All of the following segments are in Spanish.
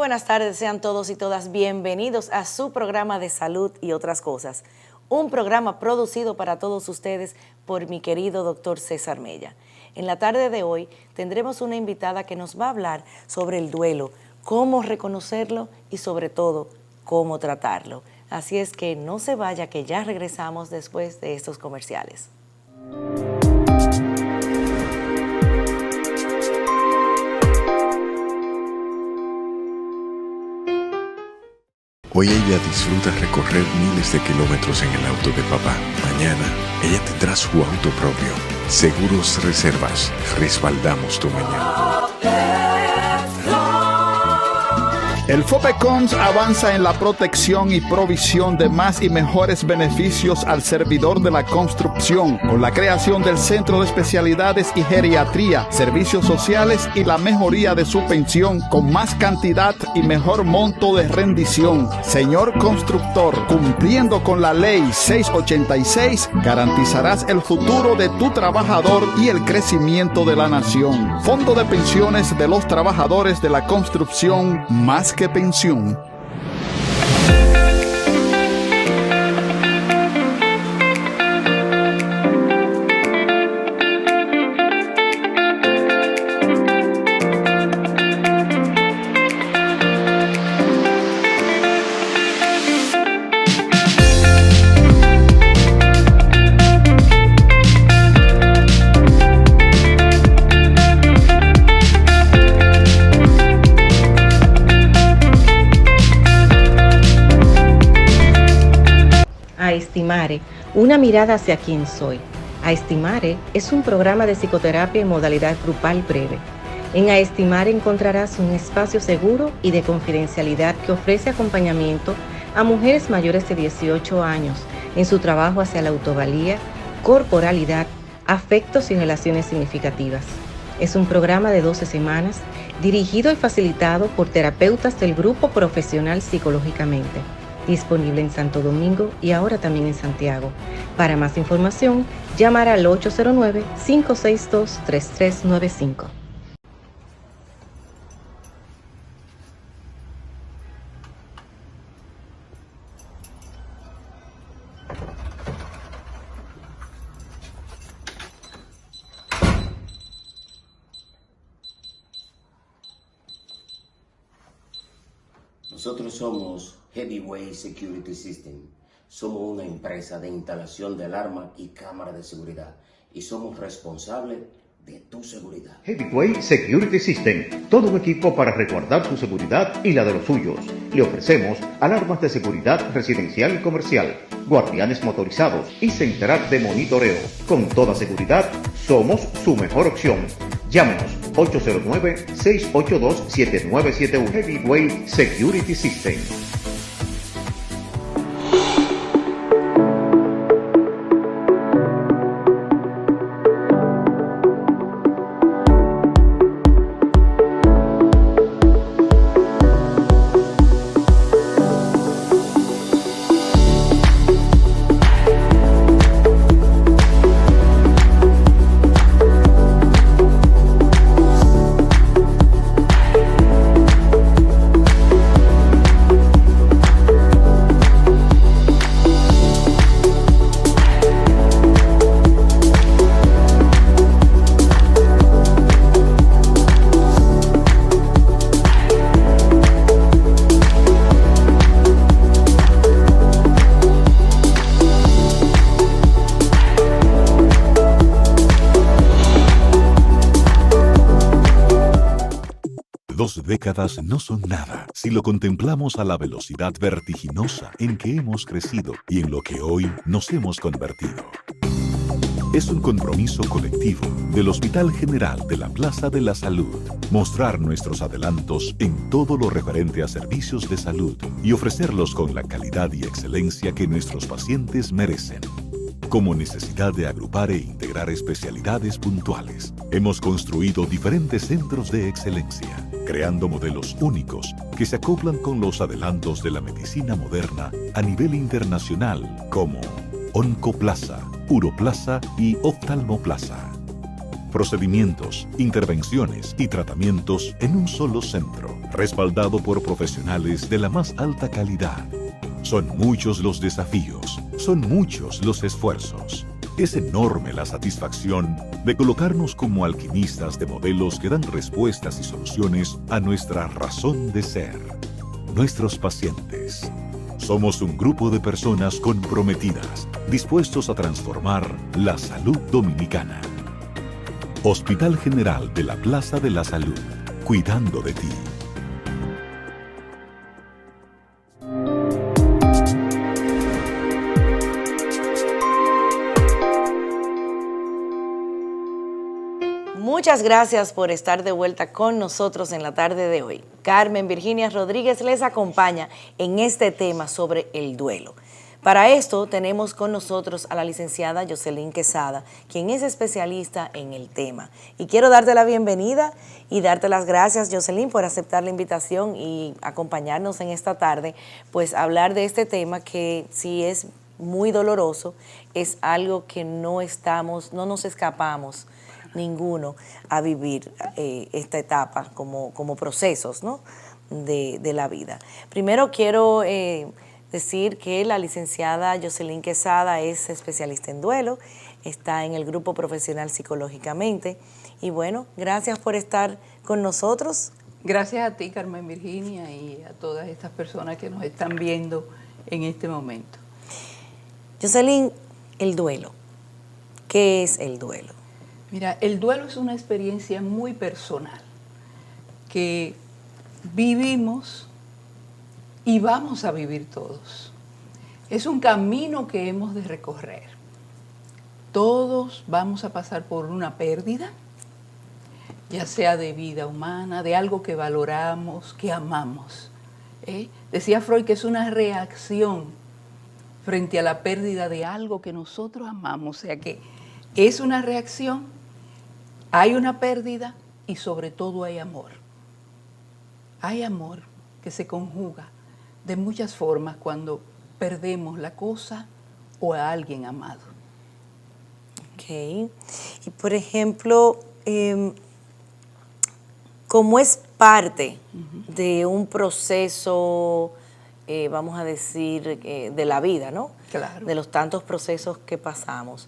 buenas tardes, sean todos y todas bienvenidos a su programa de salud y otras cosas. Un programa producido para todos ustedes por mi querido doctor César Mella. En la tarde de hoy tendremos una invitada que nos va a hablar sobre el duelo, cómo reconocerlo y sobre todo cómo tratarlo. Así es que no se vaya, que ya regresamos después de estos comerciales. Hoy ella disfruta recorrer miles de kilómetros en el auto de papá. Mañana, ella tendrá su auto propio. Seguros Reservas, respaldamos tu mañana. El FOPECOMS avanza en la protección y provisión de más y mejores beneficios al servidor de la construcción, con la creación del Centro de Especialidades y Geriatría, Servicios Sociales y la mejoría de su pensión, con más cantidad y mejor monto de rendición. Señor constructor, cumpliendo con la Ley 686, garantizarás el futuro de tu trabajador y el crecimiento de la nación. Fondo de Pensiones de los Trabajadores de la Construcción, más que pensión. Aestimare, una mirada hacia quién soy. Aestimare es un programa de psicoterapia en modalidad grupal breve. En Aestimare encontrarás un espacio seguro y de confidencialidad que ofrece acompañamiento a mujeres mayores de 18 años en su trabajo hacia la autovalía, corporalidad, afectos y relaciones significativas. Es un programa de 12 semanas dirigido y facilitado por terapeutas del Grupo Profesional Psicológicamente. Disponible en Santo Domingo y ahora también en Santiago. Para más información, llamar al 809-562-3395. Nosotros somos Heavyweight Security System. Somos una empresa de instalación de alarma y cámara de seguridad y somos responsables de tu seguridad. Heavyweight Security System, todo un equipo para resguardar tu seguridad y la de los suyos. Le ofrecemos alarmas de seguridad residencial y comercial, guardianes motorizados y central de monitoreo. Con toda seguridad, somos su mejor opción. Llámenos 809-682-7971. Heavyweight Security System. Décadas no son nada si lo contemplamos a la velocidad vertiginosa en que hemos crecido y en lo que hoy nos hemos convertido. Es un compromiso colectivo del Hospital General de la Plaza de la Salud mostrar nuestros adelantos en todo lo referente a servicios de salud y ofrecerlos con la calidad y excelencia que nuestros pacientes merecen. Como necesidad de agrupar e integrar especialidades puntuales, hemos construido diferentes centros de excelencia, creando modelos únicos que se acoplan con los adelantos de la medicina moderna a nivel internacional, como Oncoplaza, Uroplaza y Oftalmoplaza. procedimientos, intervenciones y tratamientos en un solo centro, respaldado por profesionales de la más alta calidad. Son muchos los desafíos, son muchos los esfuerzos. Es enorme la satisfacción de colocarnos como alquimistas de modelos que dan respuestas y soluciones a nuestra razón de ser, nuestros pacientes. Somos un grupo de personas comprometidas, dispuestos a transformar la salud dominicana. Hospital General de la Plaza de la Salud, cuidando de ti. Muchas gracias por estar de vuelta con nosotros en la tarde de hoy. Carmen Virginia Rodríguez les acompaña en este tema sobre el duelo. Para esto tenemos con nosotros a la licenciada Yoselín Quesada, quien es especialista en el tema. Y quiero darte la bienvenida y darte las gracias, Yoselín, por aceptar la invitación y acompañarnos en esta tarde, pues hablar de este tema que sí es muy doloroso, es algo que no nos escapamos ninguno a vivir esta etapa como procesos, ¿no?, de la vida. Primero quiero decir que la licenciada Yoselín Quesada es especialista en duelo, está en el grupo profesional Psicológicamente y bueno, gracias por estar con nosotros. Gracias a ti, Carmen Virginia, y a todas estas personas que nos están viendo en este momento. Yoselín, el duelo. ¿Qué es el duelo? Mira, el duelo es una experiencia muy personal que vivimos y vamos a vivir todos. Es un camino que hemos de recorrer. Todos vamos a pasar por una pérdida, ya sea de vida humana, de algo que valoramos, que amamos. Decía Freud que es una reacción frente a la pérdida de algo que nosotros amamos, o sea que es una reacción. Hay una pérdida y sobre todo hay amor. Hay amor que se conjuga de muchas formas cuando perdemos la cosa o a alguien amado. Ok. Y por ejemplo, como es parte de un proceso, vamos a decir, de la vida, ¿no? Claro. De los tantos procesos que pasamos,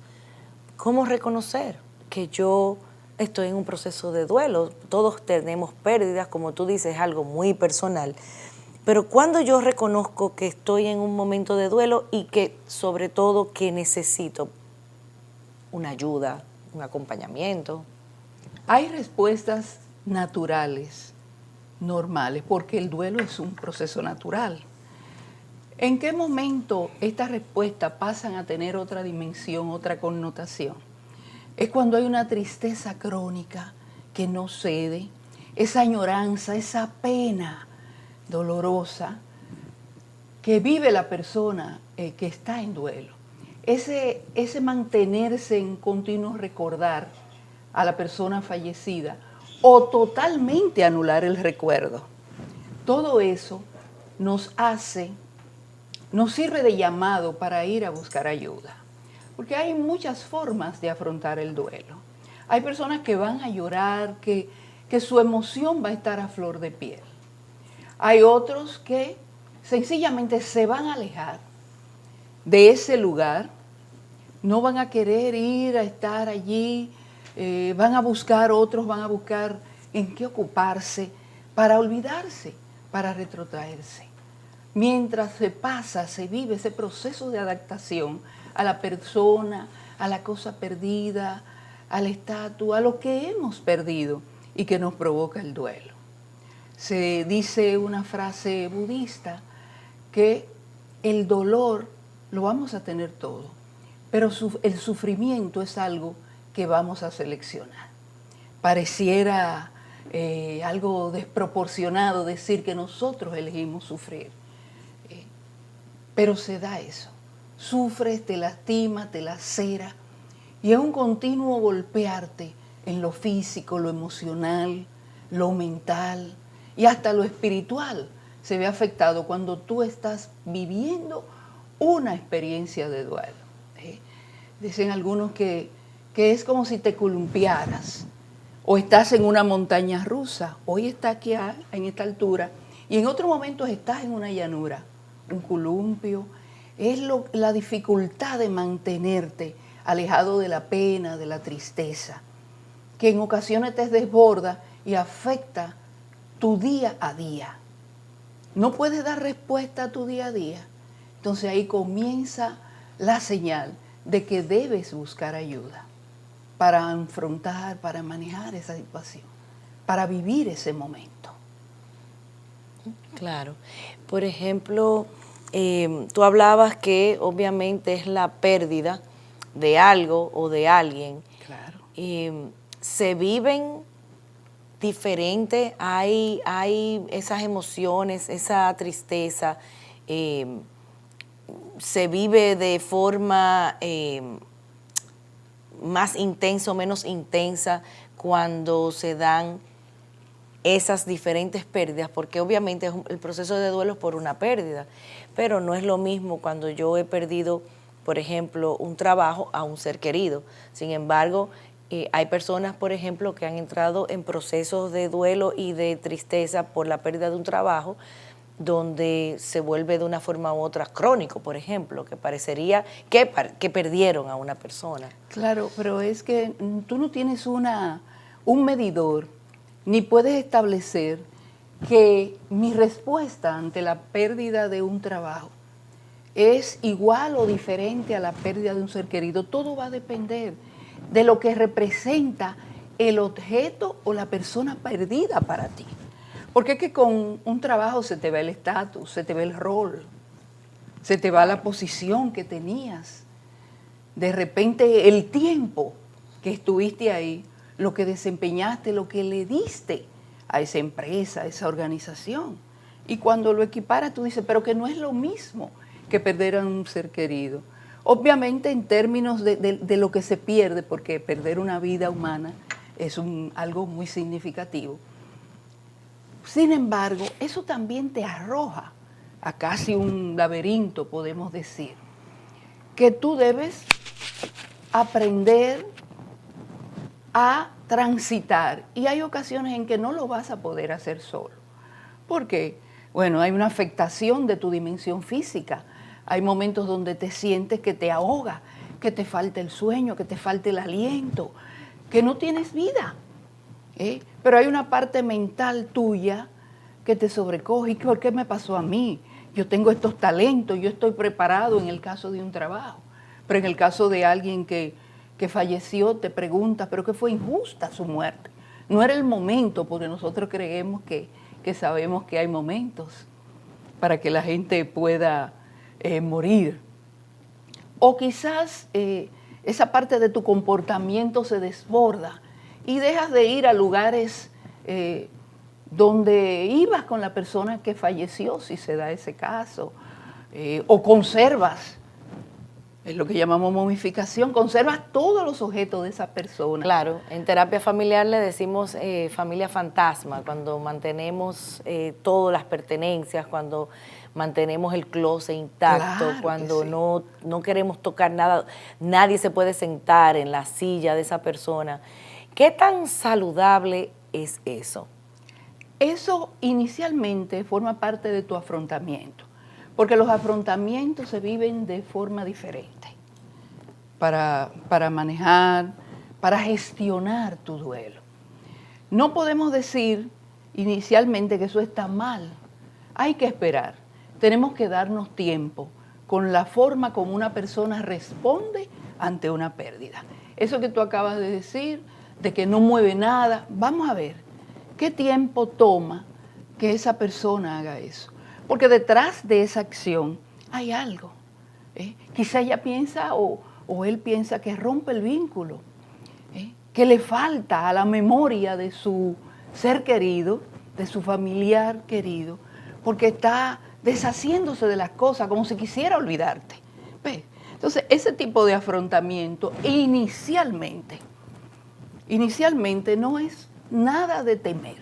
¿cómo reconocer que yo estoy en un proceso de duelo? Todos tenemos pérdidas, como tú dices, es algo muy personal. Pero cuando yo reconozco que estoy en un momento de duelo y que, sobre todo, que necesito una ayuda, un acompañamiento. Hay respuestas naturales, normales, porque el duelo es un proceso natural. ¿En qué momento estas respuestas pasan a tener otra dimensión, otra connotación? Es cuando hay una tristeza crónica que no cede, esa añoranza, esa pena dolorosa que vive la persona que está en duelo. Ese mantenerse en continuo recordar a la persona fallecida o totalmente anular el recuerdo. Todo eso nos sirve de llamado para ir a buscar ayuda. Porque hay muchas formas de afrontar el duelo. Hay personas que van a llorar, que su emoción va a estar a flor de piel. Hay otros que sencillamente se van a alejar de ese lugar, no van a querer ir a estar allí, van a buscar en qué ocuparse para olvidarse, para retrotraerse. Mientras se vive ese proceso de adaptación a la persona, a la cosa perdida, a la estatua, a lo que hemos perdido y que nos provoca el duelo. Se dice una frase budista que el dolor lo vamos a tener todo, pero el sufrimiento es algo que vamos a seleccionar. Pareciera algo desproporcionado decir que nosotros elegimos sufrir, pero se da eso. Sufres, te lastima, te lacera y es un continuo golpearte en lo físico, lo emocional, lo mental y hasta lo espiritual se ve afectado cuando tú estás viviendo una experiencia de duelo. Dicen algunos que que es como si te columpiaras o estás en una montaña rusa. Hoy estás aquí en esta altura y en otros momentos estás en una llanura, un columpio. Es la dificultad de mantenerte alejado de la pena, de la tristeza, que en ocasiones te desborda y afecta tu día a día. No puedes dar respuesta a tu día a día. Entonces ahí comienza la señal de que debes buscar ayuda para afrontar, para manejar esa situación, para vivir ese momento. Claro. Por ejemplo, tú hablabas que obviamente es la pérdida de algo o de alguien. Claro. Se viven diferente, hay esas emociones, esa tristeza, se vive de forma más intensa o menos intensa cuando se dan esas diferentes pérdidas, porque obviamente el proceso de duelo es por una pérdida, pero no es lo mismo cuando yo he perdido, por ejemplo, un trabajo a un ser querido. Sin embargo, hay personas, por ejemplo, que han entrado en procesos de duelo y de tristeza por la pérdida de un trabajo, donde se vuelve de una forma u otra crónico, por ejemplo, que parecería que perdieron a una persona. Claro, pero es que tú no tienes un medidor, ni puedes establecer que mi respuesta ante la pérdida de un trabajo es igual o diferente a la pérdida de un ser querido. Todo va a depender de lo que representa el objeto o la persona perdida para ti. Porque es que con un trabajo se te ve el estatus, se te ve el rol, se te va la posición que tenías. De repente el tiempo que estuviste ahí, lo que desempeñaste, lo que le diste a esa empresa, a esa organización. Y cuando lo equiparas tú dices, pero que no es lo mismo que perder a un ser querido. Obviamente en términos de lo que se pierde, porque perder una vida humana es algo muy significativo. Sin embargo, eso también te arroja a casi un laberinto, podemos decir, que tú debes aprender a transitar. Y hay ocasiones en que no lo vas a poder hacer solo. ¿Por qué? Bueno, hay una afectación de tu dimensión física. Hay momentos donde te sientes que te ahoga, que te falta el sueño, que te falta el aliento, que no tienes vida. Pero hay una parte mental tuya que te sobrecoge. ¿Y por qué me pasó a mí? Yo tengo estos talentos, yo estoy preparado en el caso de un trabajo. Pero en el caso de alguien que falleció, te preguntas, ¿pero qué fue injusta su muerte? No era el momento, porque nosotros creemos que sabemos que hay momentos para que la gente pueda morir. O quizás esa parte de tu comportamiento se desborda y dejas de ir a lugares donde ibas con la persona que falleció, si se da ese caso, o conservas, es lo que llamamos momificación, conservas todos los objetos de esa persona. Claro, en terapia familiar le decimos familia fantasma, cuando mantenemos todas las pertenencias, cuando mantenemos el closet intacto, Claro cuando que sí. no queremos tocar nada, nadie se puede sentar en la silla de esa persona. ¿Qué tan saludable es eso? Eso inicialmente forma parte de tu afrontamiento, porque los afrontamientos se viven de forma diferente para manejar, para gestionar tu duelo. No podemos decir inicialmente que eso está mal, hay que esperar, tenemos que darnos tiempo con la forma como una persona responde ante una pérdida. Eso que tú acabas de decir, de que no mueve nada, vamos a ver qué tiempo toma que esa persona haga eso. Porque detrás de esa acción hay algo. Quizá ella piensa o él piensa que rompe el vínculo, que le falta a la memoria de su ser querido, de su familiar querido, porque está deshaciéndose de las cosas como si quisiera olvidarte. ¿Ves? Entonces, ese tipo de afrontamiento inicialmente no es nada de temer,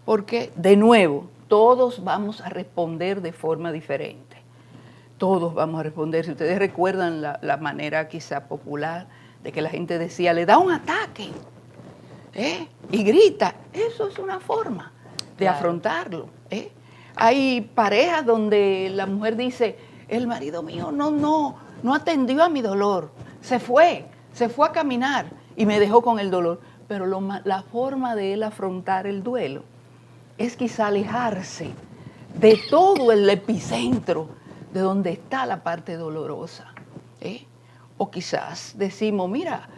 porque de nuevo, todos vamos a responder de forma diferente. Todos vamos a responder. Si ustedes recuerdan la manera quizá popular de que la gente decía, le da un ataque, y grita. Eso es una forma de afrontarlo. Hay parejas donde la mujer dice, el marido mío no atendió a mi dolor, se fue a caminar y me dejó con el dolor. Pero la forma de él afrontar el duelo es quizá alejarse de todo el epicentro de donde está la parte dolorosa. O quizás decimos, mira,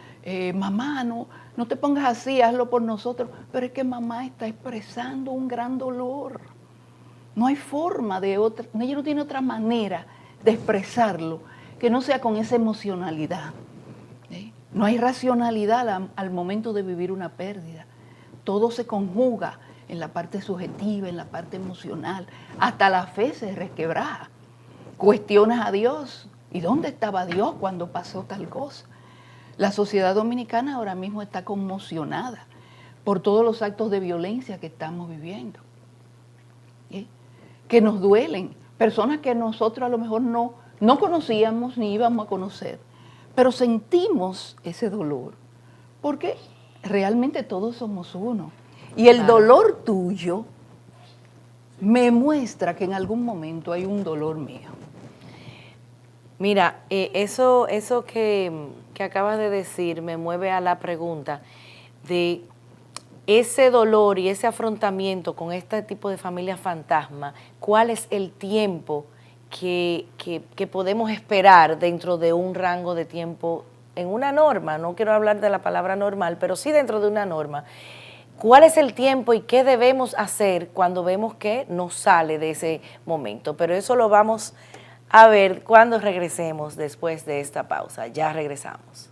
mamá, no te pongas así, hazlo por nosotros. Pero es que mamá está expresando un gran dolor. No hay forma ella no tiene otra manera de expresarlo que no sea con esa emocionalidad. No hay racionalidad al momento de vivir una pérdida. Todo se conjuga en la parte subjetiva, en la parte emocional. Hasta la fe se resquebraja. Cuestionas a Dios. ¿Y dónde estaba Dios cuando pasó tal cosa? La sociedad dominicana ahora mismo está conmocionada por todos los actos de violencia que estamos viviendo, que nos duelen. Personas que nosotros a lo mejor no conocíamos ni íbamos a conocer, pero sentimos ese dolor, porque realmente todos somos uno. Y el dolor tuyo me muestra que en algún momento hay un dolor mío. Mira, eso que acabas de decir me mueve a la pregunta de ese dolor y ese afrontamiento con este tipo de familia fantasma. ¿Cuál es el tiempo que podemos esperar dentro de un rango de tiempo en una norma? No quiero hablar de la palabra normal, pero sí dentro de una norma. ¿Cuál es el tiempo y qué debemos hacer cuando vemos que no sale de ese momento? Pero eso lo vamos a ver cuando regresemos después de esta pausa. Ya regresamos.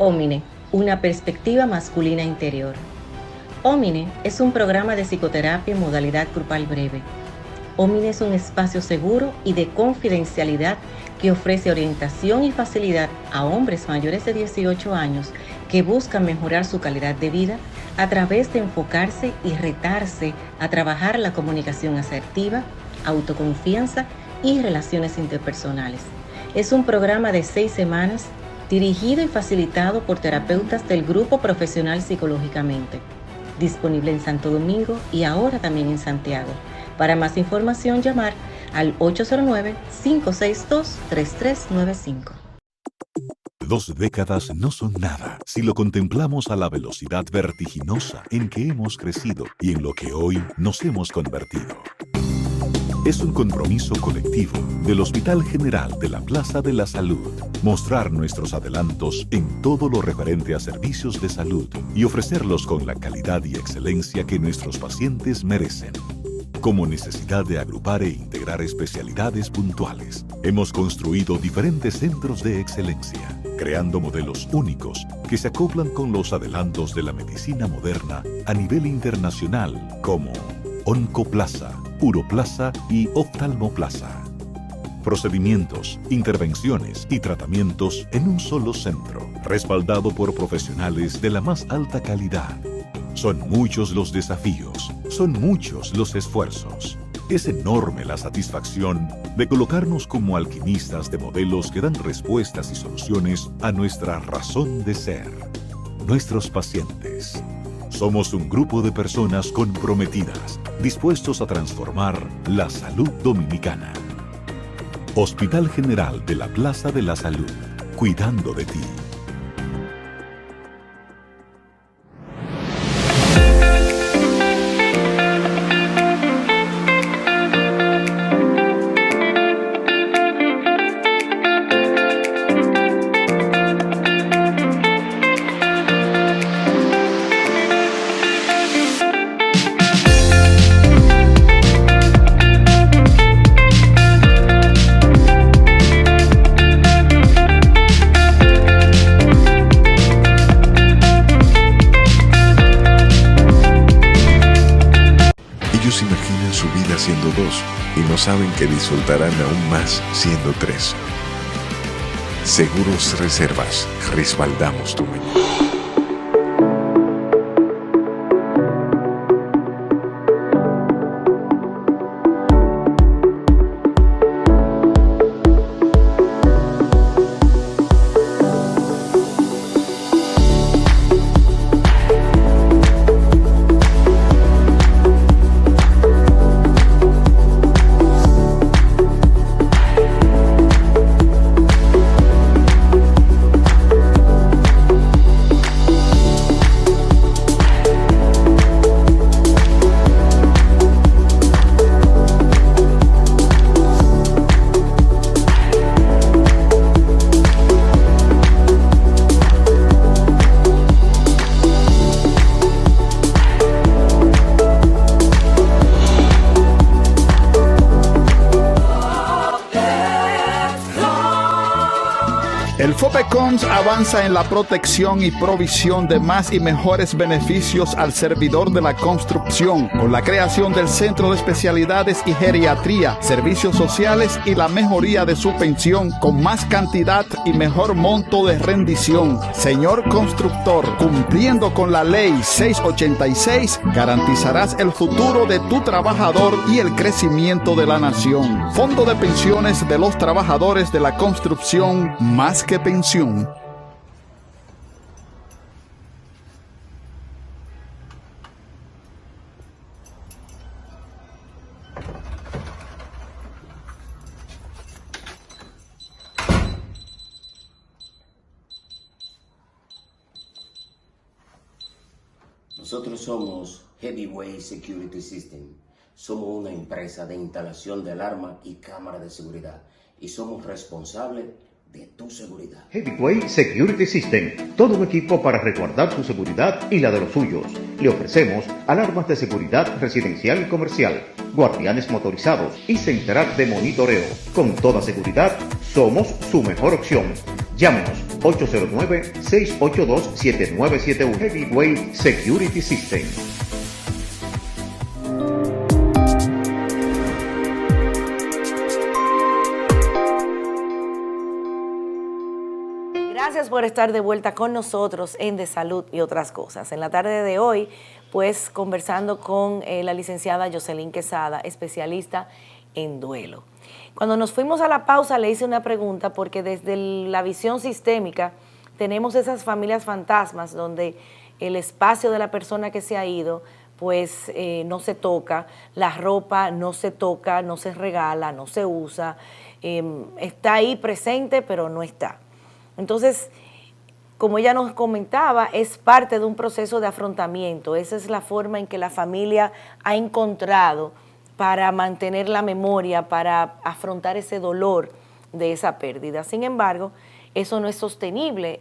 Ómine, una perspectiva masculina interior. Ómine es un programa de psicoterapia en modalidad grupal breve. Ómine es un espacio seguro y de confidencialidad que ofrece orientación y facilidad a hombres mayores de 18 años que buscan mejorar su calidad de vida a través de enfocarse y retarse a trabajar la comunicación asertiva, autoconfianza y relaciones interpersonales. Es un programa de 6 semanas dirigido y facilitado por terapeutas del Grupo Profesional Psicológicamente, disponible en Santo Domingo y ahora también en Santiago. Para más información, llamar al 809-562-3395. 2 décadas no son nada si lo contemplamos a la velocidad vertiginosa en que hemos crecido y en lo que hoy nos hemos convertido. Es un compromiso colectivo del Hospital General de la Plaza de la Salud mostrar nuestros adelantos en todo lo referente a servicios de salud y ofrecerlos con la calidad y excelencia que nuestros pacientes merecen. Como necesidad de agrupar e integrar especialidades puntuales, hemos construido diferentes centros de excelencia, creando modelos únicos que se acoplan con los adelantos de la medicina moderna a nivel internacional, como Oncoplaza, Uroplaza y Oftalmoplaza. Procedimientos, intervenciones y tratamientos en un solo centro, respaldado por profesionales de la más alta calidad. Son muchos los desafíos, son muchos los esfuerzos. Es enorme la satisfacción de colocarnos como alquimistas de modelos que dan respuestas y soluciones a nuestra razón de ser, nuestros pacientes. Somos un grupo de personas comprometidas, dispuestos a transformar la salud dominicana. Hospital General de la Plaza de la Salud, cuidando de ti. saben que disfrutarán aún más siendo 3. Seguros Reservas, respaldamos tu mañana. El FOPECOMS avanza en la protección y provisión de más y mejores beneficios al servidor de la construcción, con la creación del Centro de Especialidades y Geriatría, Servicios Sociales y la mejoría de su pensión con más cantidad y mejor monto de rendición. Señor constructor, cumpliendo con la Ley 686, garantizarás el futuro de tu trabajador y el crecimiento de la nación. Fondo de Pensiones de los Trabajadores de la Construcción, más que pensión. Nosotros somos Heavyweight Security System. Somos una empresa de instalación de alarma y cámara de seguridad y somos responsables de tu seguridad. Heavyweight Security System, todo un equipo para resguardar su seguridad y la de los suyos. Le ofrecemos alarmas de seguridad residencial y comercial, guardianes motorizados y central de monitoreo. Con toda seguridad, somos su mejor opción. Llámenos 809-682-7971. Heavyweight Security System. Gracias por estar de vuelta con nosotros en De Salud y otras cosas. En la tarde de hoy, pues conversando con la licenciada Jocelyn Quesada, especialista en duelo. Cuando nos fuimos a la pausa le hice una pregunta porque desde la visión sistémica tenemos esas familias fantasmas donde el espacio de la persona que se ha ido pues no se toca, la ropa no se toca, no se regala, no se usa, está ahí presente pero no está. Entonces, como ella nos comentaba, es parte de un proceso de afrontamiento. Esa es la forma en que la familia ha encontrado para mantener la memoria, para afrontar ese dolor de esa pérdida. Sin embargo, eso no es sostenible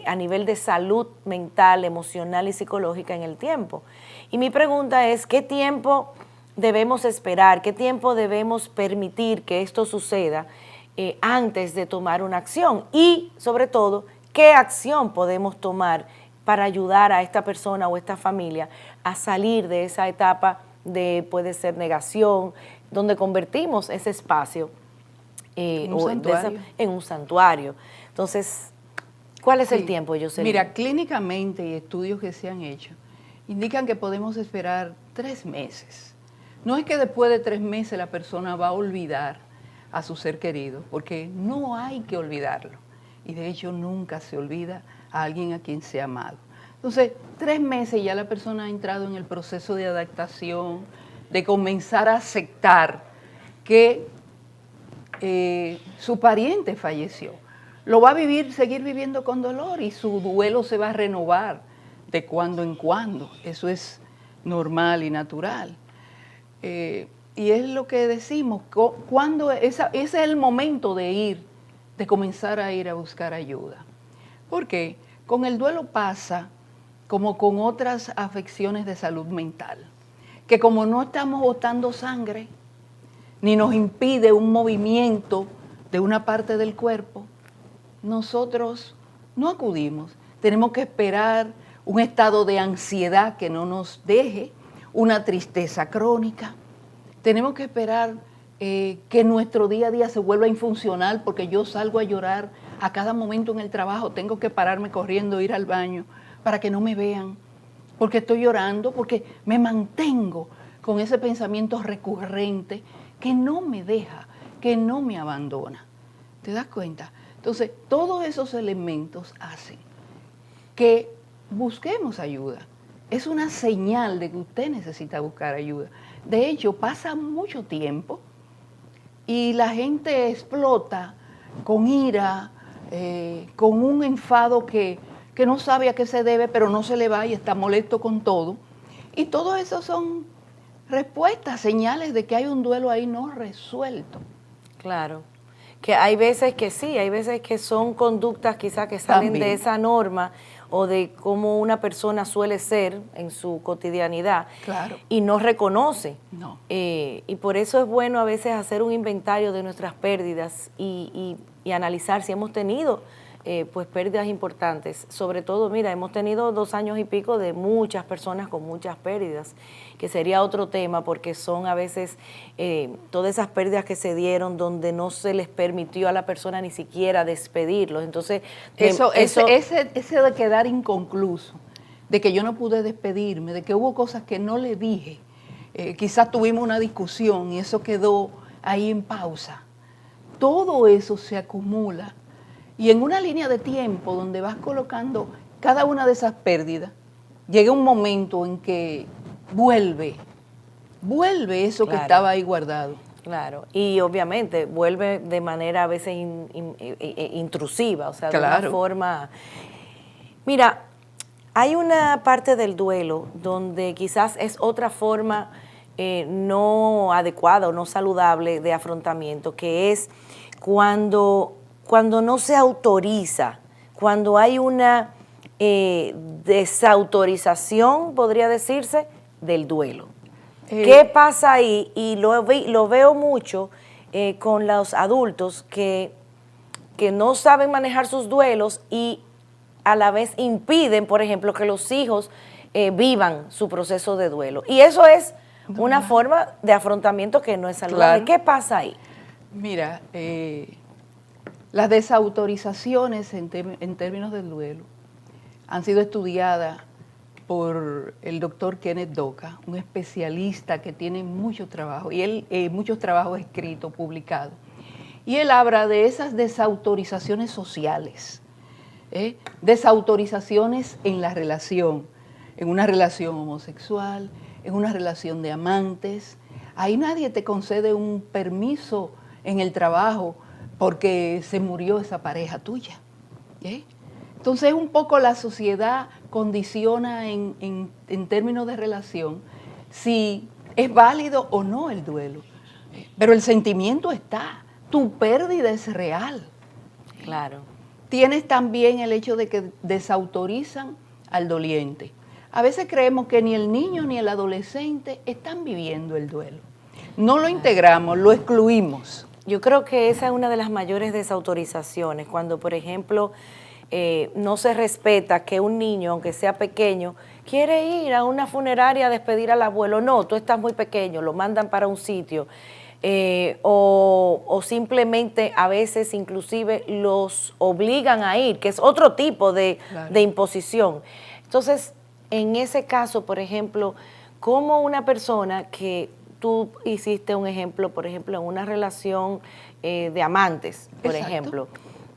a nivel de salud mental, emocional y psicológica en el tiempo. Y mi pregunta es, ¿qué tiempo debemos esperar? ¿Qué tiempo debemos permitir que esto suceda antes de tomar una acción? Y, sobre todo, ¿qué acción podemos tomar para ayudar a esta persona o esta familia a salir de esa etapa de, puede ser negación, donde convertimos ese espacio en un santuario? Entonces, ¿cuál es el tiempo, Jocelyn? Mira, clínicamente y estudios que se han hecho indican que podemos esperar 3 meses. No es que después de 3 meses la persona va a olvidar a su ser querido, porque no hay que olvidarlo. Y de hecho nunca se olvida a alguien a quien se ha amado. Entonces, 3 meses ya la persona ha entrado en el proceso de adaptación, de comenzar a aceptar que su pariente falleció. Lo va a seguir viviendo con dolor y su duelo se va a renovar de cuando en cuando. Eso es normal y natural. Y es lo que decimos, cuando ese es el momento de comenzar a ir a buscar ayuda. Porque con el duelo pasa como con otras afecciones de salud mental, que como no estamos botando sangre, ni nos impide un movimiento de una parte del cuerpo, nosotros no acudimos. Tenemos que esperar un estado de ansiedad que no nos deje, una tristeza crónica. Tenemos que esperar que nuestro día a día se vuelva infuncional porque yo salgo a llorar a cada momento en el trabajo, tengo que pararme corriendo, ir al baño para que no me vean, porque estoy llorando, porque me mantengo con ese pensamiento recurrente que no me deja, que no me abandona. ¿Te das cuenta? Entonces, todos esos elementos hacen que busquemos ayuda. Es una señal de que usted necesita buscar ayuda. De hecho, pasa mucho tiempo y la gente explota con ira, con un enfado que no sabe a qué se debe, pero no se le va y está molesto con todo. Y todo eso son respuestas, señales de que hay un duelo ahí no resuelto. Claro. Que hay veces que sí, hay veces que son conductas quizás que salen También de esa norma o de cómo una persona suele ser en su cotidianidad. Claro. Y no reconoce. No. Y por eso es bueno a veces hacer un inventario de nuestras pérdidas y analizar si hemos tenido pues pérdidas importantes. Sobre todo, mira, hemos tenido 2 años y pico de muchas personas con muchas pérdidas, que sería otro tema porque son a veces todas esas pérdidas que se dieron donde no se les permitió a la persona ni siquiera despedirlos. Entonces, ese de quedar inconcluso, de que yo no pude despedirme, de que hubo cosas que no le dije, quizás tuvimos una discusión y eso quedó ahí en pausa. Todo eso se acumula y en una línea de tiempo donde vas colocando cada una de esas pérdidas, llega un momento en que vuelve eso que estaba ahí guardado. Claro, y obviamente vuelve de manera a veces intrusiva, o sea, de una forma... Mira, hay una parte del duelo donde quizás es otra forma no adecuada o no saludable de afrontamiento, que es cuando no se autoriza, cuando hay una desautorización, podría decirse, del duelo. ¿Qué pasa ahí? Y lo veo mucho con los adultos que no saben manejar sus duelos y a la vez impiden, por ejemplo, que los hijos vivan su proceso de duelo. Y eso es una forma de afrontamiento que no es saludable. Claro. ¿Qué pasa ahí? Mira, las desautorizaciones en términos del duelo han sido estudiadas por el doctor Kenneth Doka, un especialista que tiene mucho trabajo, y él muchos trabajos escritos, publicados. Y él habla de esas desautorizaciones sociales, desautorizaciones en la relación, en una relación homosexual, en una relación de amantes. Ahí nadie te concede un permiso en el trabajo porque se murió esa pareja tuya. Entonces un poco la sociedad condiciona en términos de relación si es válido o no el duelo. Pero el sentimiento está, tu pérdida es real. Claro. Tienes también el hecho de que desautorizan al doliente. A veces creemos que ni el niño ni el adolescente están viviendo el duelo. No lo integramos, lo excluimos. Yo creo que esa es una de las mayores desautorizaciones, cuando, por ejemplo, no se respeta que un niño, aunque sea pequeño, quiere ir a una funeraria a despedir al abuelo. No, tú estás muy pequeño, lo mandan para un sitio. O simplemente a veces inclusive los obligan a ir, que es otro tipo de imposición. Entonces, en ese caso, por ejemplo, como una persona que tú hiciste un ejemplo, por ejemplo, en una relación de amantes, por ejemplo,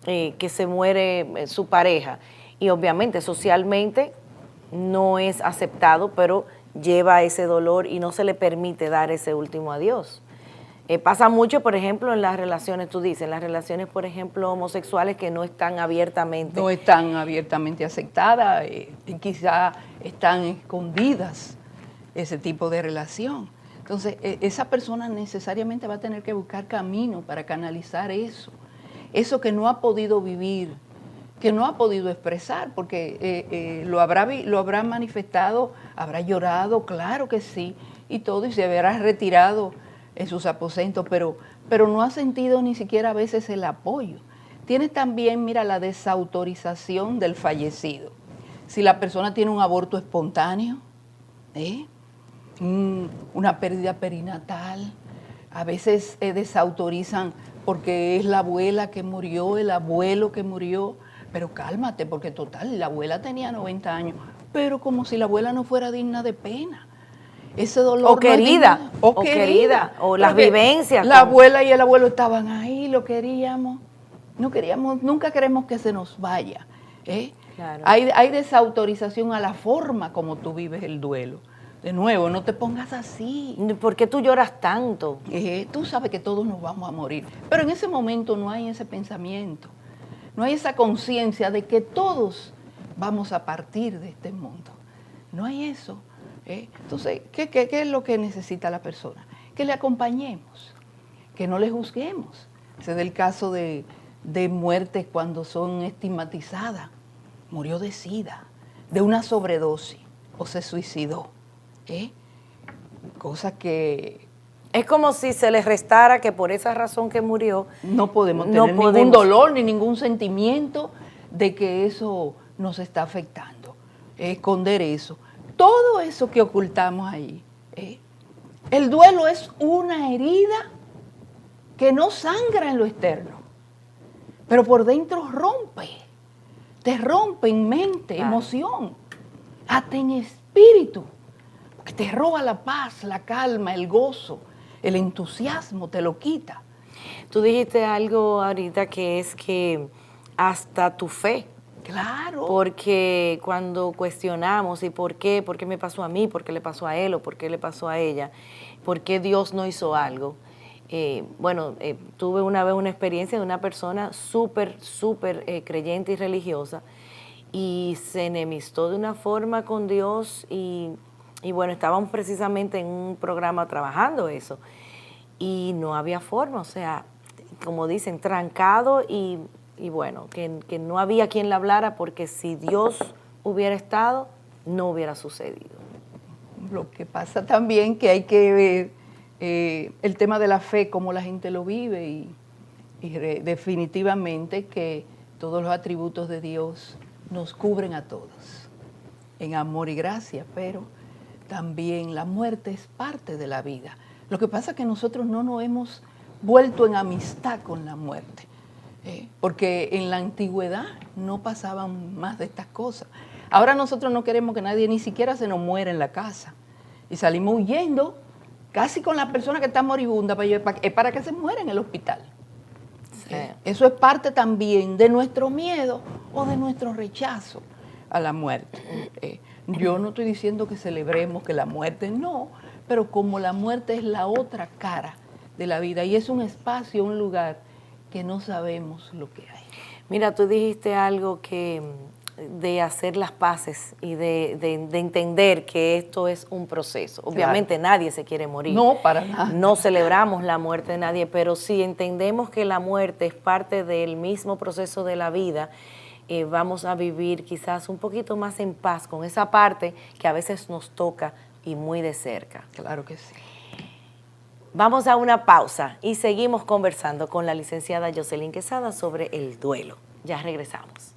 que se muere su pareja, y obviamente socialmente no es aceptado, pero lleva ese dolor y no se le permite dar ese último adiós. Pasa mucho, por ejemplo, en las relaciones, tú dices, en las relaciones, por ejemplo, homosexuales que no están abiertamente. No están abiertamente aceptadas, y quizá están escondidas ese tipo de relación. Entonces, esa persona necesariamente va a tener que buscar camino para canalizar eso que no ha podido vivir, que no ha podido expresar, porque lo habrá manifestado, habrá llorado, claro que sí, y todo, y se habrá retirado en sus aposentos, pero no ha sentido ni siquiera a veces el apoyo. Tiene también, mira, la desautorización del fallecido. Si la persona tiene un aborto espontáneo, una pérdida perinatal, A veces desautorizan porque es la abuela que murió, el abuelo que murió. Pero cálmate, porque total, la abuela tenía 90 años, pero como si la abuela no fuera digna de pena. Ese dolor o querida, o querida, o las vivencias. La abuela y el abuelo estaban ahí, lo queríamos. No queríamos, nunca queremos que se nos vaya. Claro. Hay desautorización a la forma como tú vives el duelo. De nuevo, no te pongas así. ¿Por qué tú lloras tanto? Tú sabes que todos nos vamos a morir, pero en ese momento no hay ese pensamiento. No hay esa conciencia de que todos vamos a partir de este mundo. No hay eso. Entonces, ¿qué es lo que necesita la persona? Que le acompañemos, que no le juzguemos. Ese es el caso de muertes cuando son estigmatizadas. Murió de SIDA, de una sobredosis, o se suicidó. Cosa que... Es como si se les restara que por esa razón que murió... No podemos tener ningún dolor ni ningún sentimiento de que eso nos está afectando. Esconder eso. Todo eso que ocultamos ahí. El duelo es una herida que no sangra en lo externo, pero por dentro rompe. Te rompe en mente, emoción, hasta en espíritu. Porque te roba la paz, la calma, el gozo. El entusiasmo te lo quita. Tú dijiste algo ahorita que es que hasta tu fe. Claro. Porque cuando cuestionamos y por qué me pasó a mí, por qué le pasó a él o por qué le pasó a ella, por qué Dios no hizo algo. Tuve una vez una experiencia de una persona súper creyente y religiosa y se enemistó de una forma con Dios y bueno, estábamos precisamente en un programa trabajando eso y no había forma, o sea, como dicen, trancado y bueno, que no había quien le hablara porque si Dios hubiera estado, no hubiera sucedido. Lo que pasa también que hay que ver el tema de la fe, cómo la gente lo vive y definitivamente que todos los atributos de Dios nos cubren a todos en amor y gracia, pero también la muerte es parte de la vida. Lo que pasa es que nosotros no nos hemos vuelto en amistad con la muerte, porque en la antigüedad no pasaban más de estas cosas. Ahora nosotros no queremos que nadie ni siquiera se nos muera en la casa y salimos huyendo casi con la persona que está moribunda para que se muera en el hospital. Sí. Eso es parte también de nuestro miedo o de nuestro rechazo a la muerte. Yo no estoy diciendo que celebremos que la muerte no, pero como la muerte es la otra cara de la vida y es un espacio, un lugar que no sabemos lo que hay. Mira, tú dijiste algo de hacer las paces y de entender que esto es un proceso. Obviamente nadie se quiere morir. No, para nada. No celebramos la muerte de nadie, pero si entendemos que la muerte es parte del mismo proceso de la vida, vamos a vivir quizás un poquito más en paz con esa parte que a veces nos toca y muy de cerca. Claro que sí. Vamos a una pausa y seguimos conversando con la licenciada Yoselyn Quesada sobre el duelo. Ya regresamos.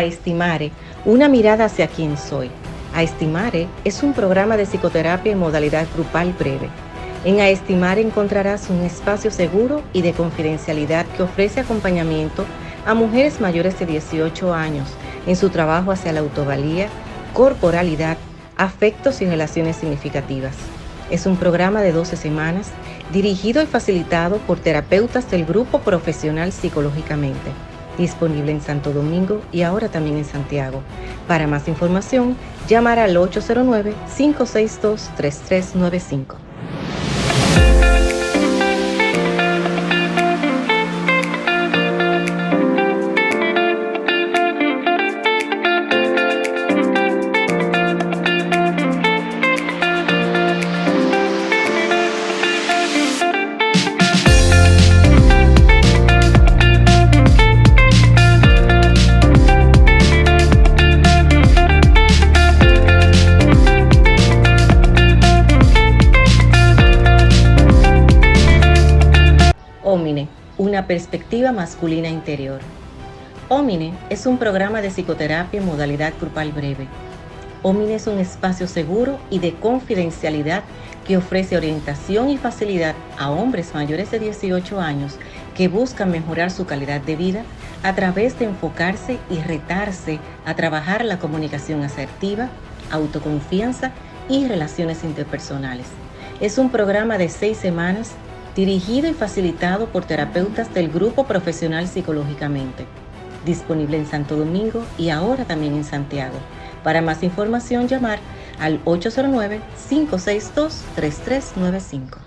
Estimare, una mirada hacia quién soy. A Estimare es un programa de psicoterapia en modalidad grupal breve. En Aestimare encontrarás un espacio seguro y de confidencialidad que ofrece acompañamiento a mujeres mayores de 18 años en su trabajo hacia la autovalía, corporalidad, afectos y relaciones significativas. Es un programa de 12 semanas dirigido y facilitado por terapeutas del Grupo Profesional Psicológicamente, disponible en Santo Domingo y ahora también en Santiago. Para más información, llamar al 809-562-3395. Ómine, una perspectiva masculina interior. Ómine es un programa de psicoterapia en modalidad grupal breve. Ómine es un espacio seguro y de confidencialidad que ofrece orientación y facilidad a hombres mayores de 18 años que buscan mejorar su calidad de vida a través de enfocarse y retarse a trabajar la comunicación asertiva, autoconfianza y relaciones interpersonales. Es un programa de 6 semanas dirigido y facilitado por terapeutas del Grupo Profesional Psicológicamente, disponible en Santo Domingo y ahora también en Santiago. Para más información, llamar al 809-562-3395.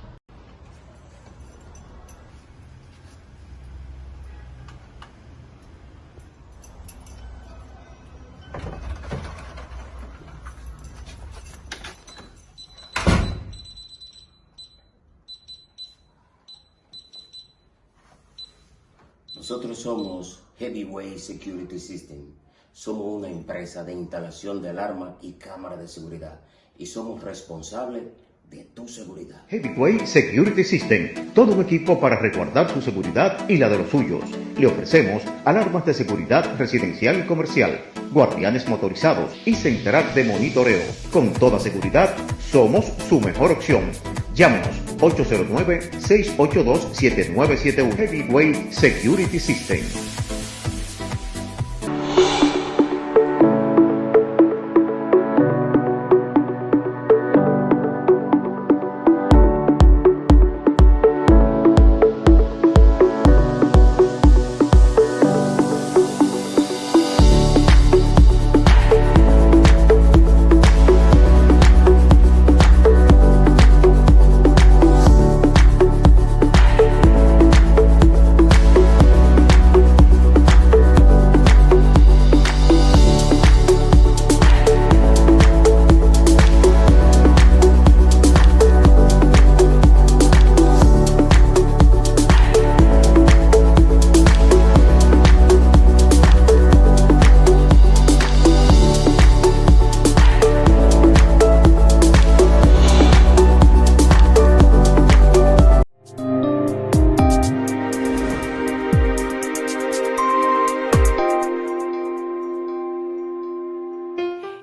Nosotros somos Heavyweight Security System. Somos una empresa de instalación de alarma y cámara de seguridad y somos responsables de tu seguridad. Heavyweight Security System, todo un equipo para resguardar su seguridad y la de los suyos. Le ofrecemos alarmas de seguridad residencial y comercial, guardianes motorizados y central de monitoreo. Con toda seguridad, somos su mejor opción. Llámenos 809-682-7971. Heavyweight Security System.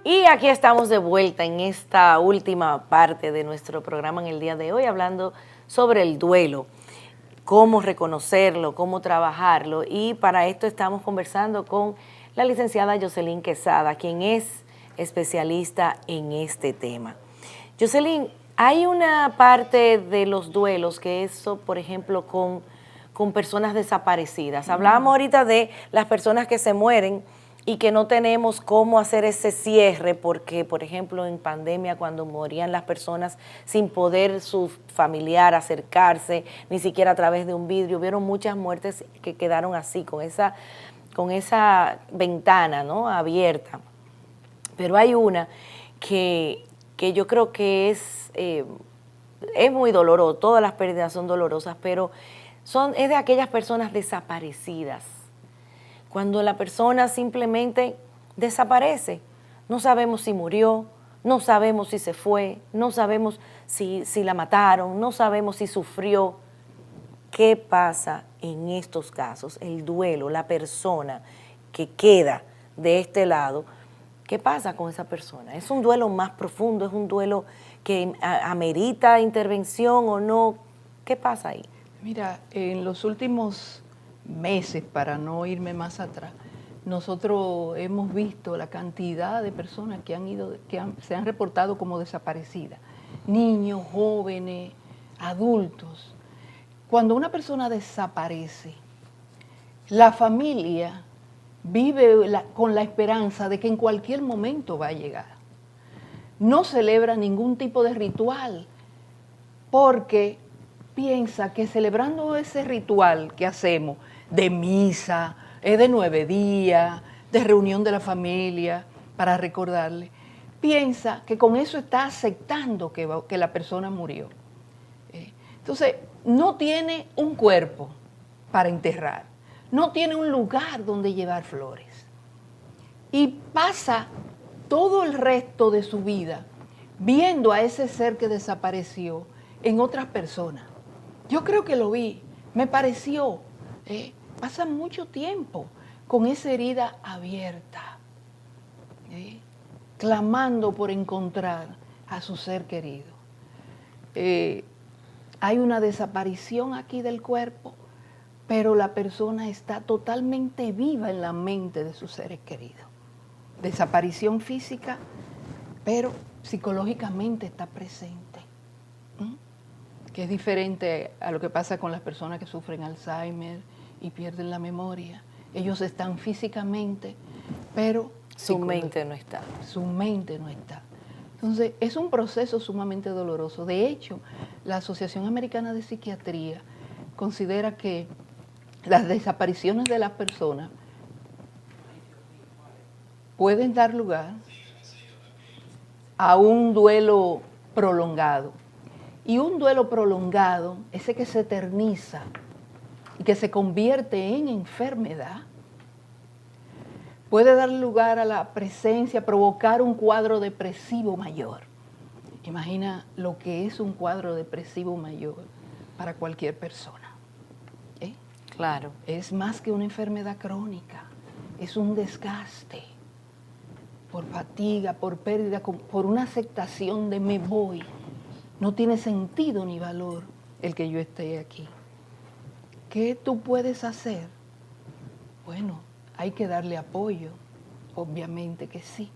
Y aquí estamos de vuelta en esta última parte de nuestro programa en el día de hoy, hablando sobre el duelo, cómo reconocerlo, cómo trabajarlo. Y para esto estamos conversando con la licenciada Jocelyn Quesada, quien es especialista en este tema. Jocelyn, hay una parte de los duelos que es, por ejemplo, con personas desaparecidas. Hablábamos ahorita de las personas que se mueren y que no tenemos cómo hacer ese cierre porque, por ejemplo, en pandemia, cuando morían las personas sin poder su familiar acercarse, ni siquiera a través de un vidrio, hubieron muchas muertes que quedaron así, con esa ventana, ¿no?, abierta. Pero hay una que yo creo que es muy dolorosa, todas las pérdidas son dolorosas, pero es de aquellas personas desaparecidas. Cuando la persona simplemente desaparece, no sabemos si murió, no sabemos si se fue, no sabemos si la mataron, no sabemos si sufrió. ¿Qué pasa en estos casos? El duelo, la persona que queda de este lado, ¿qué pasa con esa persona? ¿Es un duelo más profundo? ¿Es un duelo que amerita intervención o no? ¿Qué pasa ahí? Mira, en los últimos meses, para no irme más atrás, nosotros hemos visto la cantidad de personas que se han reportado como desaparecidas. Niños, jóvenes, adultos. Cuando una persona desaparece, la familia vive con la esperanza de que en cualquier momento va a llegar. No celebra ningún tipo de ritual porque piensa que celebrando ese ritual que hacemos de misa, de 9 días, de reunión de la familia para recordarle, piensa que con eso está aceptando que la persona murió. Entonces, no tiene un cuerpo para enterrar, no tiene un lugar donde llevar flores. Y pasa todo el resto de su vida viendo a ese ser que desapareció en otras personas. Yo creo que lo vi, me pareció, pasa mucho tiempo con esa herida abierta, clamando por encontrar a su ser querido. Hay una desaparición aquí del cuerpo, pero la persona está totalmente viva en la mente de sus seres queridos. Desaparición física, pero psicológicamente está presente. Que es diferente a lo que pasa con las personas que sufren Alzheimer y pierden la memoria. Ellos están físicamente, pero su mente no está. Su mente no está. Entonces, es un proceso sumamente doloroso. De hecho, la Asociación Americana de Psiquiatría considera que las desapariciones de las personas pueden dar lugar a un duelo prolongado. Y un duelo prolongado, ese que se eterniza y que se convierte en enfermedad, puede dar lugar a la presencia, provocar un cuadro depresivo mayor. Imagina lo que es un cuadro depresivo mayor para cualquier persona. Claro. Es más que una enfermedad crónica, es un desgaste por fatiga, por pérdida, por una aceptación de me voy. No tiene sentido ni valor el que yo esté aquí. ¿Qué tú puedes hacer? Bueno, hay que darle apoyo, obviamente que sí.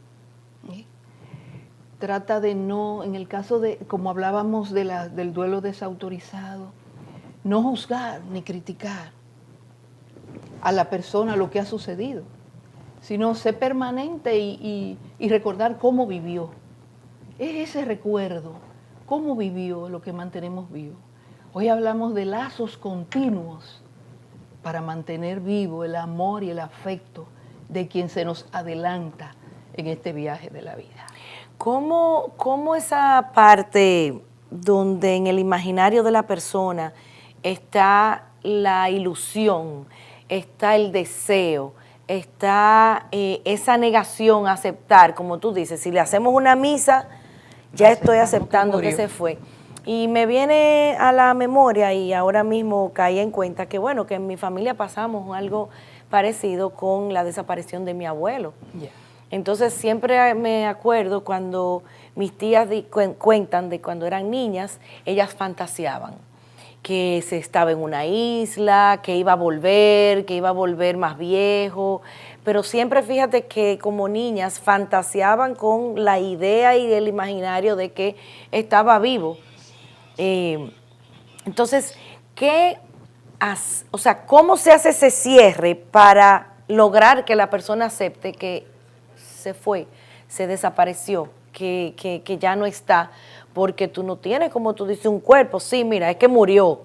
Trata de no, en el caso de, como hablábamos del duelo desautorizado, no juzgar ni criticar a la persona lo que ha sucedido, sino ser permanente y recordar cómo vivió. Es ese recuerdo. ¿Cómo vivió lo que mantenemos vivo? Hoy hablamos de lazos continuos para mantener vivo el amor y el afecto de quien se nos adelanta en este viaje de la vida. ¿Cómo esa parte donde en el imaginario de la persona está la ilusión, está el deseo, está esa negación a aceptar, como tú dices, si le hacemos una misa, ya estoy aceptando que se fue? Y me viene a la memoria y ahora mismo caí en cuenta que bueno, que en mi familia pasamos algo parecido con la desaparición de mi abuelo. Yeah. Entonces siempre me acuerdo cuando mis tías cuentan de cuando eran niñas, ellas fantaseaban que se estaba en una isla, que iba a volver más viejo, pero siempre fíjate que como niñas fantaseaban con la idea y el imaginario de que estaba vivo. Entonces, ¿cómo se hace ese cierre para lograr que la persona acepte que se fue, se desapareció, que ya no está? Porque tú no tienes, como tú dices, un cuerpo. Sí, mira, es que murió.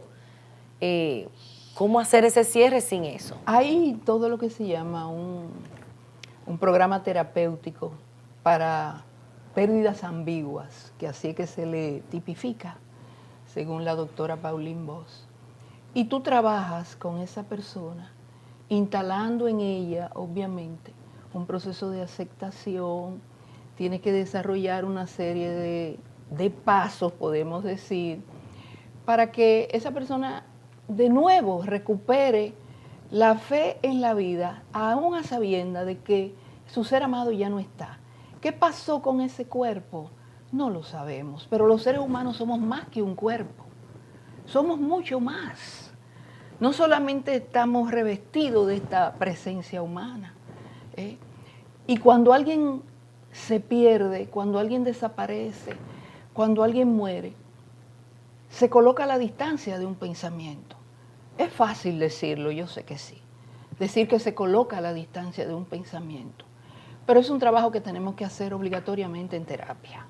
¿Cómo hacer ese cierre sin eso? Hay todo lo que se llama un programa terapéutico para pérdidas ambiguas, que así es que se le tipifica, según la doctora Pauline Boss. Y tú trabajas con esa persona, instalando en ella, obviamente, un proceso de aceptación. Tienes que desarrollar una serie de pasos, podemos decir, para que esa persona de nuevo recupere la fe en la vida, aún a sabiendas de que su ser amado ya no está. ¿Qué pasó con ese cuerpo? No lo sabemos, pero los seres humanos somos más que un cuerpo, somos mucho más. No solamente estamos revestidos de esta presencia humana. Y cuando alguien se pierde, cuando alguien desaparece, cuando alguien muere, se coloca a la distancia de un pensamiento. Es fácil decirlo, yo sé que sí. Decir que se coloca a la distancia de un pensamiento. Pero es un trabajo que tenemos que hacer obligatoriamente en terapia.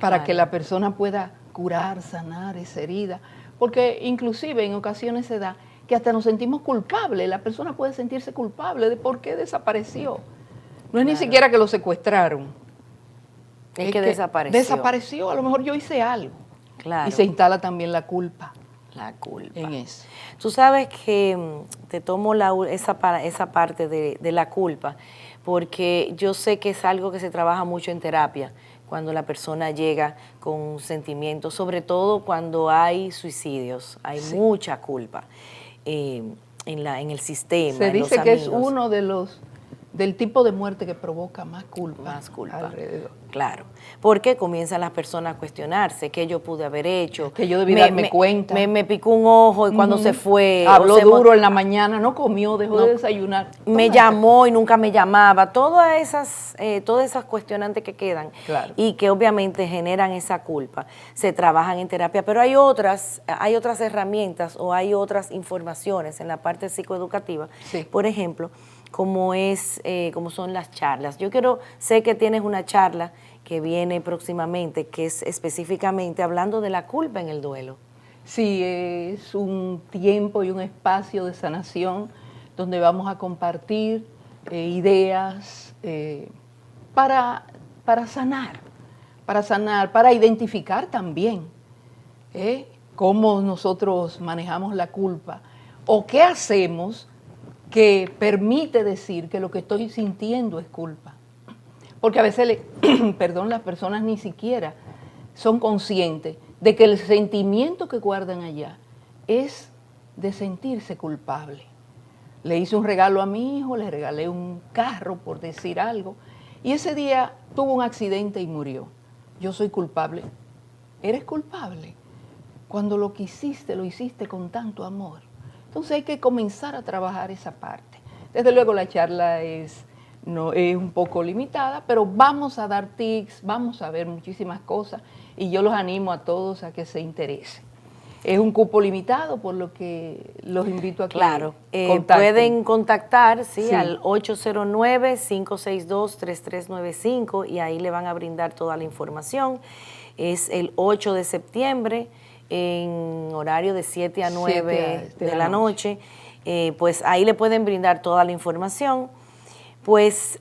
Para que la persona pueda curar, sanar esa herida. Porque inclusive en ocasiones se da que hasta nos sentimos culpables. La persona puede sentirse culpable de por qué desapareció. No es ni siquiera que lo secuestraron. Es que desapareció. Desapareció, a lo mejor yo hice algo. Claro. Y se instala también la culpa. La culpa. En eso. Tú sabes que te tomo esa parte de la culpa, porque yo sé que es algo que se trabaja mucho en terapia, cuando la persona llega con sentimientos, sobre todo cuando hay suicidios, hay mucha culpa en el sistema. Se en los dice que es amigos. uno del tipo de muerte que provoca más culpa alrededor. Claro, porque comienzan las personas a cuestionarse qué yo pude haber hecho. Que yo debí darme cuenta. Me picó un ojo y cuando se fue. Habló duro en la mañana, no comió, dejó de desayunar. Me llamó y nunca me llamaba. Todas esas cuestionantes que quedan y que obviamente generan esa culpa, se trabajan en terapia. Pero hay otras herramientas o hay otras informaciones en la parte psicoeducativa. Sí. Por ejemplo, como son las charlas. Sé que tienes una charla que viene próximamente, que es específicamente hablando de la culpa en el duelo. Sí, es un tiempo y un espacio de sanación donde vamos a compartir ideas para sanar, para identificar también cómo nosotros manejamos la culpa o qué hacemos que permite decir que lo que estoy sintiendo es culpa. Porque a veces, las personas ni siquiera son conscientes de que el sentimiento que guardan allá es de sentirse culpable. Le hice un regalo a mi hijo, le regalé un carro, por decir algo, y ese día tuvo un accidente y murió. Yo soy culpable. ¿Eres culpable? Cuando lo que hiciste, lo hiciste con tanto amor. Entonces hay que comenzar a trabajar esa parte. Desde luego la charla es un poco limitada, pero vamos a dar tips, vamos a ver muchísimas cosas y yo los animo a todos a que se interesen. Es un cupo limitado, por lo que los invito a que pueden contactar al 809-562-3395 y ahí le van a brindar toda la información. Es el 8 de septiembre en horario de 7 a 9 de la noche. Pues ahí le pueden brindar toda la información. Pues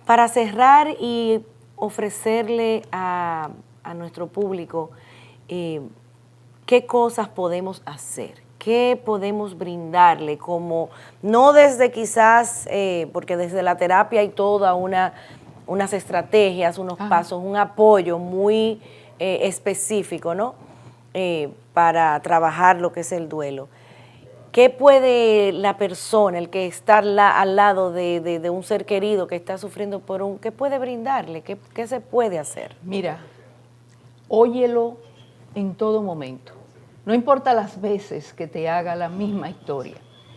para cerrar y ofrecerle a nuestro público qué cosas podemos hacer, qué podemos brindarle, como no desde quizás, porque desde la terapia hay toda unas estrategias, unos pasos, un apoyo muy específico, ¿no? Para trabajar lo que es el duelo. ¿Qué puede la persona, el que está al lado de un ser querido que está sufriendo qué puede brindarle? ¿Qué se puede hacer? Mira, óyelo en todo momento. No importa las veces que te haga la misma historia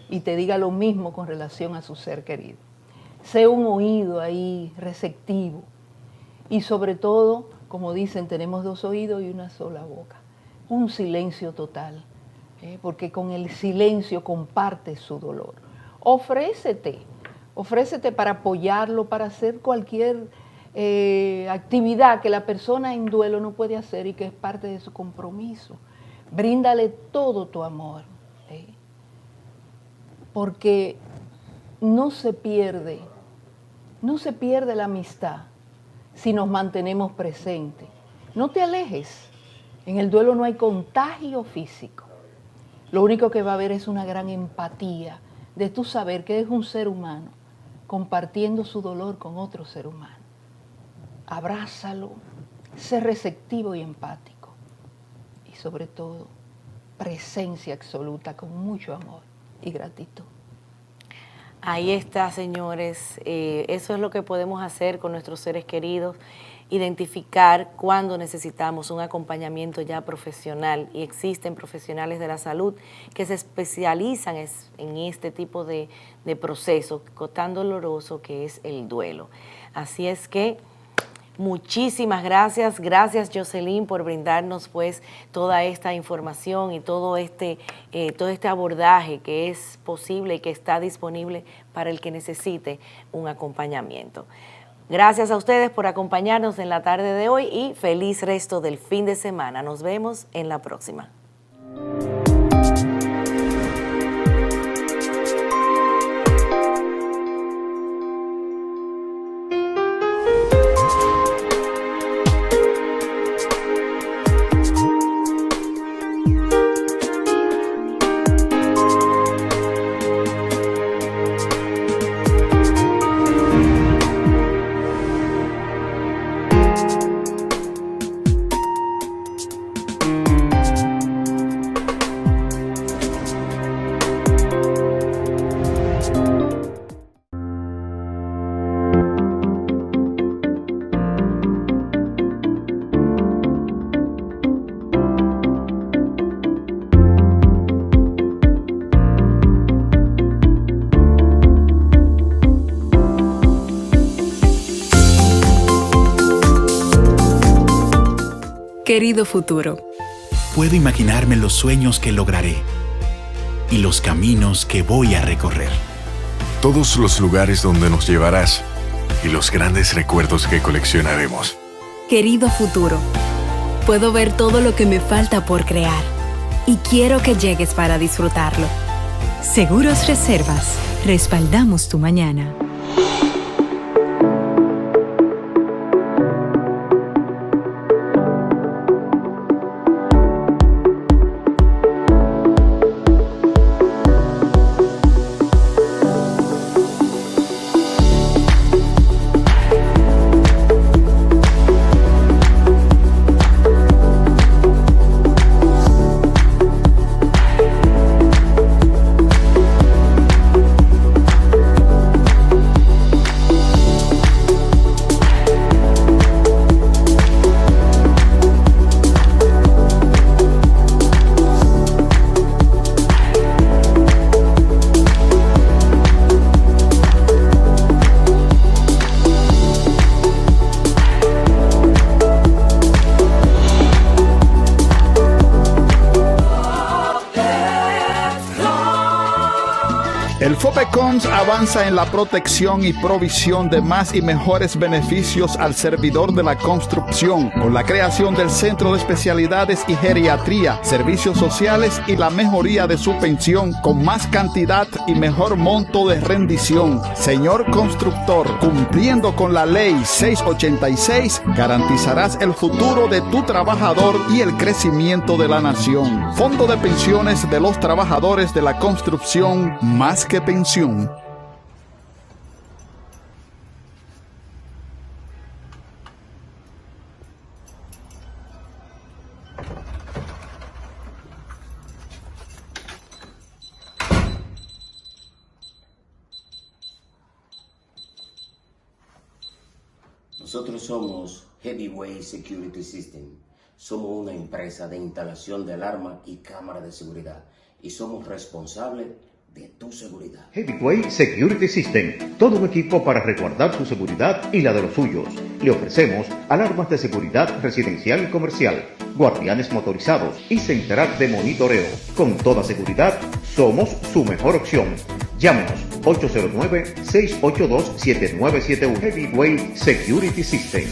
y te diga lo mismo con relación a su ser querido. Sé un oído ahí receptivo y sobre todo, como dicen, tenemos 2 oídos y una sola boca. Un silencio total. Porque con el silencio comparte su dolor. Ofrécete para apoyarlo, para hacer cualquier actividad que la persona en duelo no puede hacer y que es parte de su compromiso. Bríndale todo tu amor, porque no se pierde la amistad si nos mantenemos presentes. No te alejes, en el duelo no hay contagio físico. Lo único que va a haber es una gran empatía de tú saber que es un ser humano compartiendo su dolor con otro ser humano. Abrázalo, sé receptivo y empático. Y sobre todo, presencia absoluta con mucho amor y gratitud. Ahí está, señores. Eso es lo que podemos hacer con nuestros seres queridos. identificar cuando necesitamos un acompañamiento ya profesional, y existen profesionales de la salud que se especializan en este tipo de proceso tan doloroso que es el duelo. Así es que muchísimas gracias. Gracias, Jocelyn, por brindarnos pues toda esta información y todo este abordaje que es posible y que está disponible para el que necesite un acompañamiento. Gracias a ustedes por acompañarnos en la tarde de hoy y feliz resto del fin de semana. Nos vemos en la próxima. Querido futuro, puedo imaginarme los sueños que lograré y los caminos que voy a recorrer. Todos los lugares donde nos llevarás y los grandes recuerdos que coleccionaremos. Querido futuro, puedo ver todo lo que me falta por crear y quiero que llegues para disfrutarlo. Seguros Reservas, respaldamos tu mañana. El FOPECOMS avanza en la protección y provisión de más y mejores beneficios al servidor de la construcción, con la creación del Centro de Especialidades y Geriatría, Servicios Sociales y la mejoría de su pensión, con más cantidad y mejor monto de rendición. Señor constructor, cumpliendo con la Ley 686, garantizarás el futuro de tu trabajador y el crecimiento de la nación. Fondo de Pensiones de los Trabajadores de la Construcción, más que pensión. Nosotros somos Heavyweight Security System. Somos una empresa de instalación de alarma y cámara de seguridad y somos responsables de tu seguridad. Heavyweight Security System, todo un equipo para resguardar su seguridad y la de los suyos. Le ofrecemos alarmas de seguridad residencial y comercial, guardianes motorizados y central de monitoreo. Con toda seguridad, somos su mejor opción. Llámenos 809-682-7971. Heavyweight Security System.